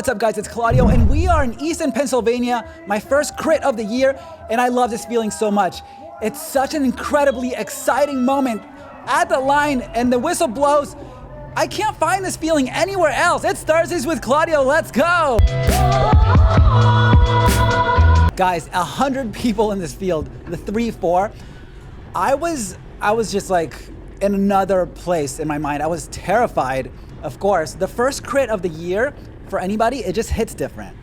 what's up guys, it's Claudio and we are in Easton, Pennsylvania, my first crit of the year, and I love this feeling so much. It's such an incredibly exciting moment at the line and the whistle blows. I can't find this feeling anywhere else. It's Thursdays with Claudio, let's go! Guys, 100 people in this field, the 3-4. I was just like in another place in my mind. I was terrified, of course. The first crit of the year, for anybody, it just hits different.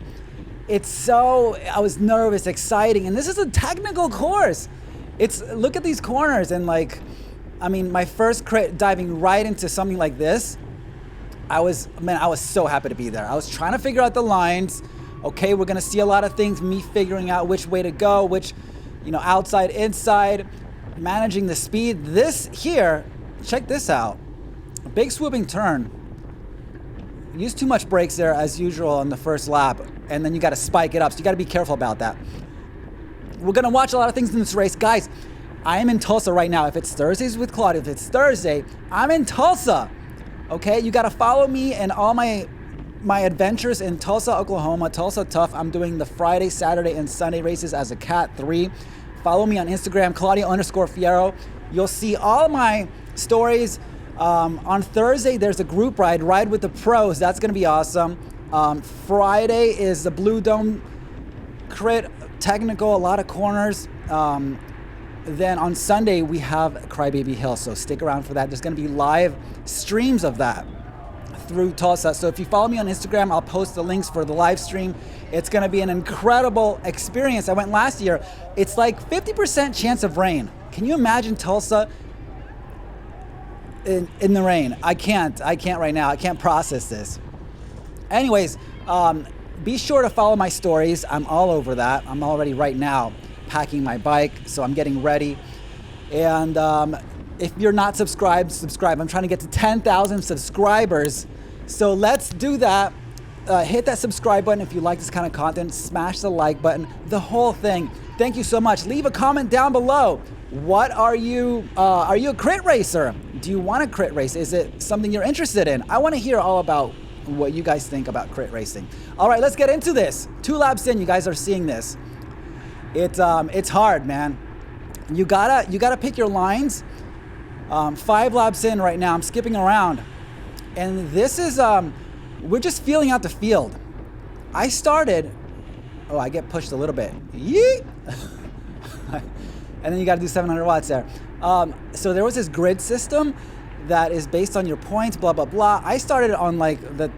I was nervous, exciting, and this is a technical course. Look at these corners and my first crit diving right into something like this, I was so happy to be there. I was trying to figure out the lines. Okay, we're gonna see a lot of things, me figuring out which way to go, which, outside, inside, managing the speed. This here, check this out. A big swooping turn. Use too much brakes there as usual on the first lap, and then you gotta spike it up, so you gotta be careful about that. We're gonna watch a lot of things in this race. Guys, I am in Tulsa right now. If it's Thursdays with Claudio, if it's Thursday, I'm in Tulsa. Okay, you gotta follow me and all my adventures in Tulsa, Oklahoma, Tulsa Tough. I'm doing the Friday, Saturday, and Sunday races as a Cat 3. Follow me on Instagram, Claudio_Fierro. You'll see all my stories. On Thursday, there's a group ride with the pros. That's gonna be awesome. Friday is the Blue Dome crit, technical, a lot of corners. Then on Sunday, we have Crybaby Hill, so stick around for that. There's gonna be live streams of that through Tulsa. So if you follow me on Instagram, I'll post the links for the live stream. It's gonna be an incredible experience. I went last year. It's like 50% chance of rain. Can you imagine Tulsa in the rain? I can't right now. I can't process this. Anyways, be sure to follow my stories. I'm all over that. I'm already right now packing my bike, so I'm getting ready. And if you're not subscribed, subscribe. I'm trying to get to 10,000 subscribers. So let's do that. Hit that subscribe button if you like this kind of content. Smash the like button, the whole thing. Thank you so much. Leave a comment down below. What are you a crit racer? Do you want a crit race? Is it something you're interested in? I want to hear all about what you guys think about crit racing. All right, let's get into this. 2 laps in, you guys are seeing this. It's hard, man. You gotta pick your lines. 5 laps in right now. I'm skipping around, and this is we're just feeling out the field. I get pushed a little bit. Yeet. And then you got to do 700 watts there. So there was this grid system that is based on your points, blah, blah, blah. I started on like the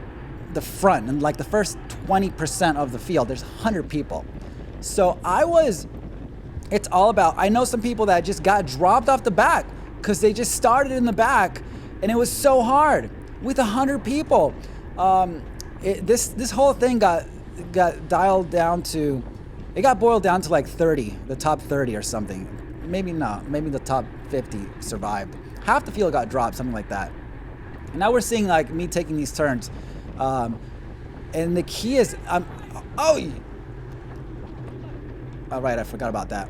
front and like the first 20% of the field. There's 100 people. So it's all about, I know some people that just got dropped off the back because they just started in the back and it was so hard with 100 people. This whole thing got dialed down to, it got boiled down to like 30, the top 30 or something. Maybe not, maybe the top 50 survived. Half the field got dropped, something like that. And now we're seeing like me taking these turns. And the key is, all right, I forgot about that.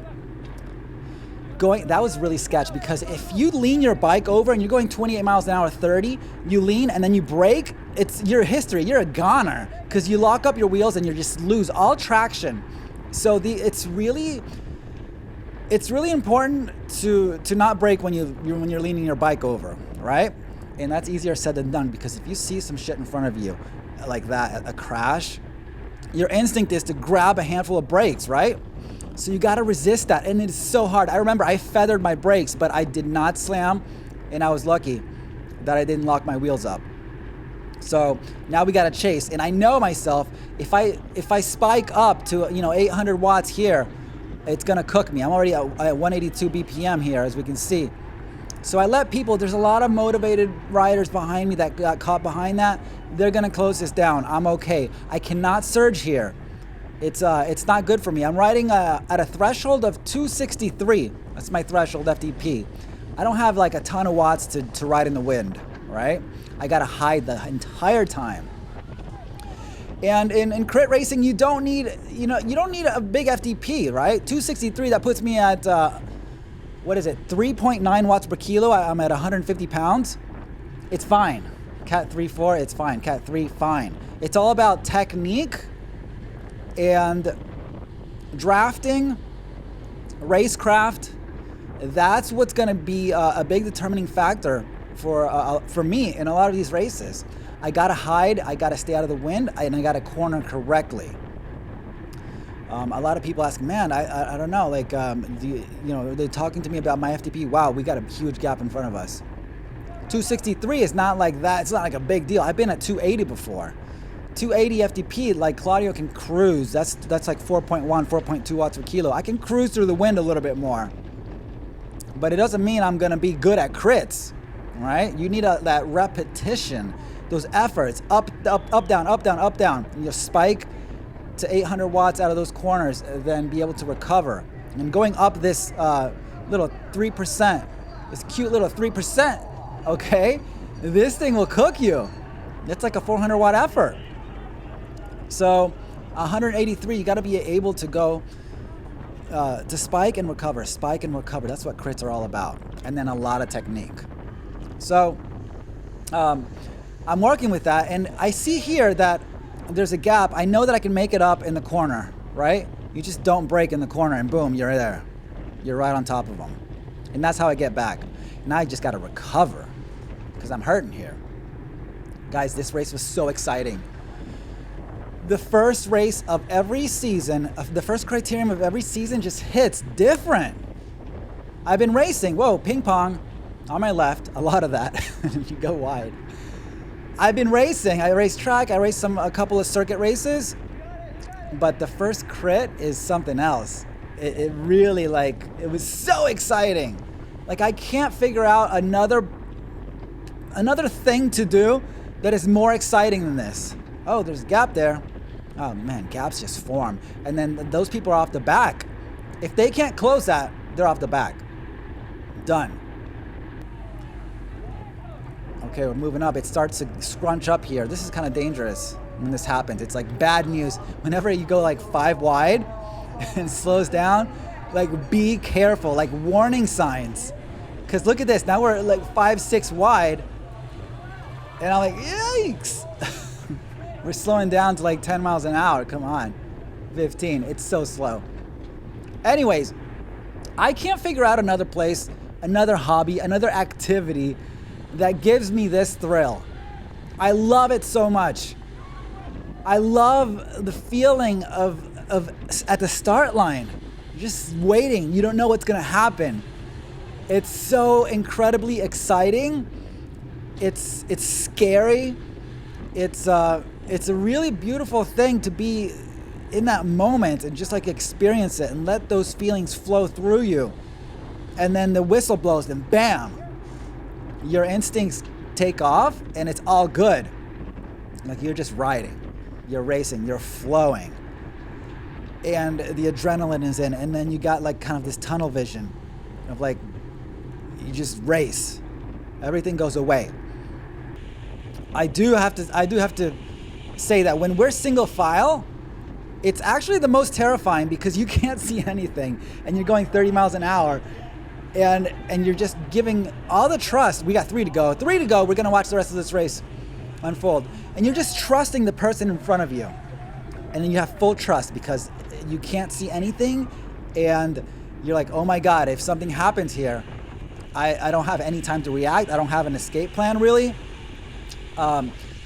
That was really sketch because if you lean your bike over and you're going 28 miles an hour, 30, you lean and then you brake, it's your history. You're a goner because you lock up your wheels and you just lose all traction. So it's really important to not brake when you're leaning your bike over, right? And that's easier said than done because if you see some shit in front of you like that, a crash, your instinct is to grab a handful of brakes, right? So you got to resist that, and it's so hard. I remember I feathered my brakes, but I did not slam, and I was lucky that I didn't lock my wheels up. So now we got to chase, and I know myself, if I spike up to 800 watts here, it's gonna cook me. I'm already at 182 BPM here, as we can see. So I let people, there's a lot of motivated riders behind me that got caught behind that. They're gonna close this down. I'm okay. I cannot surge here. It's not good for me. I'm riding at a threshold of 263. That's my threshold FTP. I don't have like a ton of watts to ride in the wind, right? I gotta hide the entire time. And in crit racing, you don't need a big FTP, right? 263, that puts me at, 3.9 watts per kilo. I'm at 150 pounds. It's fine. Cat 3, 4, it's fine. Cat 3, fine. It's all about technique and drafting, racecraft. That's what's going to be a big determining factor for me in a lot of these races. I got to hide, I got to stay out of the wind, and I got to corner correctly. A lot of people ask, man, I don't know, like, they're talking to me about my FTP. Wow, we got a huge gap in front of us. 263 is not like that. It's not like a big deal. I've been at 280 before. 280 FTP, like Claudio can cruise. That's like 4.1, 4.2 watts per kilo. I can cruise through the wind a little bit more. But it doesn't mean I'm going to be good at crits, right? You need that repetition, those efforts, up, down, up, down, up, down. And you spike to 800 watts out of those corners, then be able to recover. And going up this little 3%, this cute little 3%, okay? This thing will cook you. It's like a 400 watt effort. So 183, you got to be able to go to spike and recover, spike and recover. That's what crits are all about. And then a lot of technique. So I'm working with that, and I see here that there's a gap. I know that I can make it up in the corner, right? You just don't break in the corner and boom, you're there. You're right on top of them. And that's how I get back. Now I just got to recover because I'm hurting here. Guys, this race was so exciting. The first race of every season, the first criterium of every season just hits different. I've been racing, whoa, ping pong on my left, a lot of that. You go wide. I've been racing. I raced track. I raced a couple of circuit races, but the first crit is something else. It really, like, it was so exciting. Like, I can't figure out another thing to do that is more exciting than this. Oh, there's a gap there. Oh man, gaps just form, and then those people are off the back. If they can't close that, they're off the back. Done. Okay, we're moving up. It starts to scrunch up here. This is kind of dangerous when this happens. It's like bad news. Whenever you go like 5 wide and slows down, like be careful, like warning signs. Because look at this. Now we're like 5, 6 wide. And I'm like, yikes. We're slowing down to like 10 miles an hour. Come on. 15. It's so slow. Anyways, I can't figure out another place, another hobby, another activity that gives me this thrill. I love it so much. I love the feeling of at the start line, just waiting. You don't know what's gonna happen. It's so incredibly exciting. It's scary. It's a really beautiful thing to be in that moment and just like experience it and let those feelings flow through you. And then the whistle blows and bam, your instincts take off and it's all good. Like you're just riding, you're racing, you're flowing. And the adrenaline is in, and then you got like kind of this tunnel vision of like, you just race. Everything goes away. I do have to say that when we're single file, it's actually the most terrifying because you can't see anything and you're going 30 miles an hour and you're just giving all the trust. We got 3 to go. 3 to go. We're going to watch the rest of this race unfold. And you're just trusting the person in front of you. And then you have full trust because you can't see anything and you're like, oh my God, if something happens here, I don't have any time to react. I don't have an escape plan really.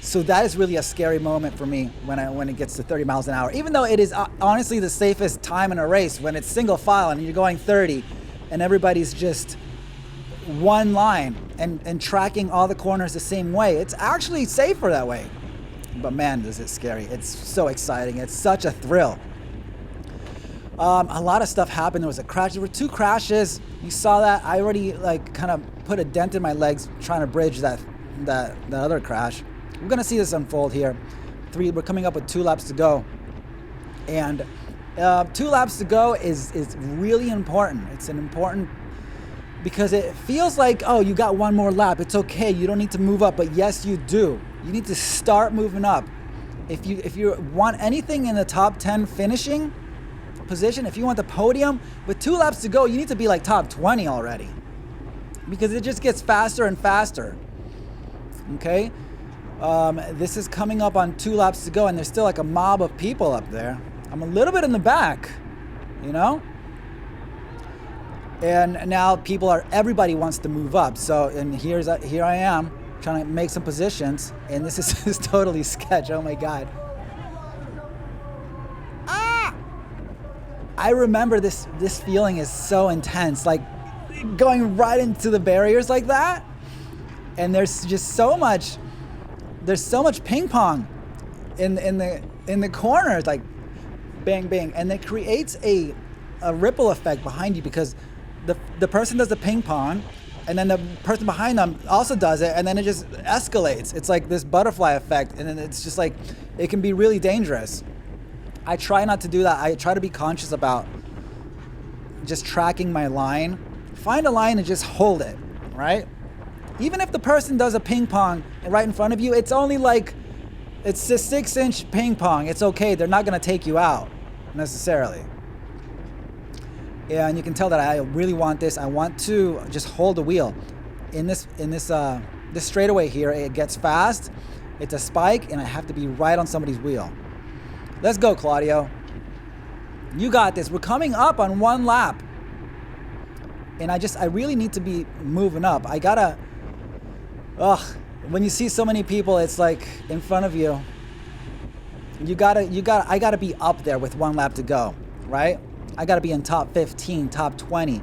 So that is really a scary moment for me when it gets to 30 miles an hour. Even though it is honestly the safest time in a race when it's single file and you're going 30 and everybody's just one line and tracking all the corners the same way. It's actually safer that way. But man, is it scary. It's so exciting. It's such a thrill. A lot of stuff happened. There was a crash. There were 2 crashes. You saw that. I already like kind of put a dent in my legs trying to bridge that other crash. We're gonna see this unfold here. We're coming up with 2 laps to go, and 2 laps to go is really important. It's an important because it feels like, oh, you got 1 more lap. It's okay. You don't need to move up, but yes, you do. You need to start moving up. If you want anything in the top 10 finishing position, if you want the podium, with 2 laps to go, you need to be like top 20 already, because it just gets faster and faster. Okay. This is coming up on 2 laps to go, and there's still like a mob of people up there. I'm a little bit in the back, you know? And now everybody wants to move up. So, and here I am trying to make some positions, and this is totally sketch. Oh my God. Ah! I remember this feeling is so intense, like going right into the barriers like that. And there's so much ping pong in the corners, like bang bang, and it creates a ripple effect behind you, because the person does the ping pong, and then the person behind them also does it, and then it just escalates. It's like this butterfly effect, and then it's just like, it can be really dangerous. I try not to do that. I try to be conscious about just tracking my line. Find a line and just hold it, right? Even if the person does a ping pong right in front of you, it's only like, it's a 6-inch ping pong. It's okay. They're not going to take you out necessarily. And you can tell that I really want this. I want to just hold the wheel. In this straightaway here, it gets fast. It's a spike, and I have to be right on somebody's wheel. Let's go, Claudio. You got this. We're coming up on 1 lap. And I really need to be moving up. I gotta, when you see so many people, it's like in front of you. I gotta be up there with 1 lap to go, right? I gotta be in top 15, top 20.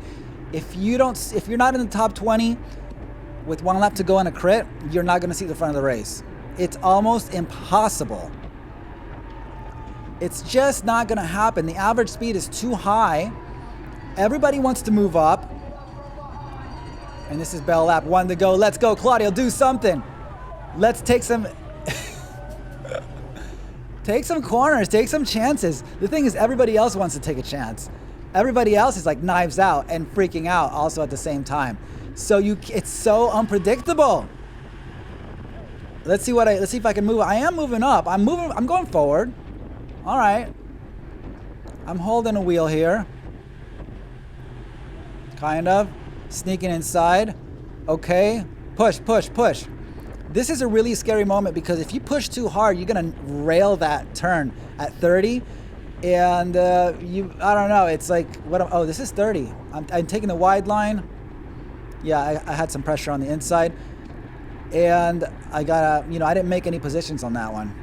If you're not in the top 20 with 1 lap to go in a crit, you're not gonna see the front of the race. It's almost impossible. It's just not gonna happen. The average speed is too high. Everybody wants to move up. And this is bell lap 1 to go. Let's go, Claudio, do something. Let's take some take some corners, take some chances. The thing is, everybody else wants to take a chance. Everybody else is like knives out and freaking out also at the same time. So it's so unpredictable. Let's see if I can move. I am moving up. I'm going forward. All right. I'm holding a wheel here. Kind of. Sneaking inside. Okay. Push, push, push. This is a really scary moment, because if you push too hard, you're going to rail that turn at 30. And I don't know. It's like, this is 30. I'm taking the wide line. Yeah, I had some pressure on the inside. And I got I didn't make any positions on that one.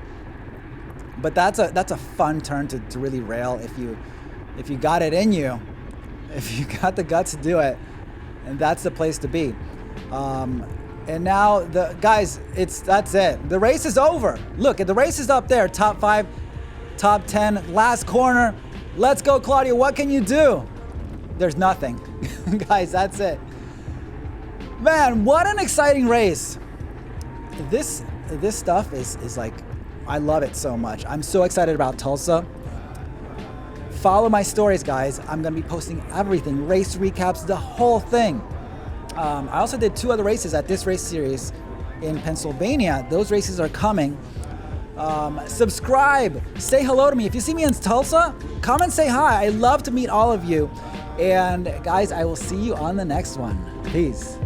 But that's a fun turn to really rail if you got it in you. If you got the guts to do it. And that's the place to be. And now, that's it. The race is over. Look, the race is up there. Top 5, top 10, last corner. Let's go, Claudio. What can you do? There's nothing. Guys, that's it. Man, what an exciting race. This stuff is like, I love it so much. I'm so excited about Tulsa. Follow my stories, guys. I'm going to be posting everything. Race recaps, the whole thing. I also did 2 other races at this race series in Pennsylvania. Those races are coming. Subscribe. Say hello to me. If you see me in Tulsa, come and say hi. I love to meet all of you. And guys, I will see you on the next one. Peace.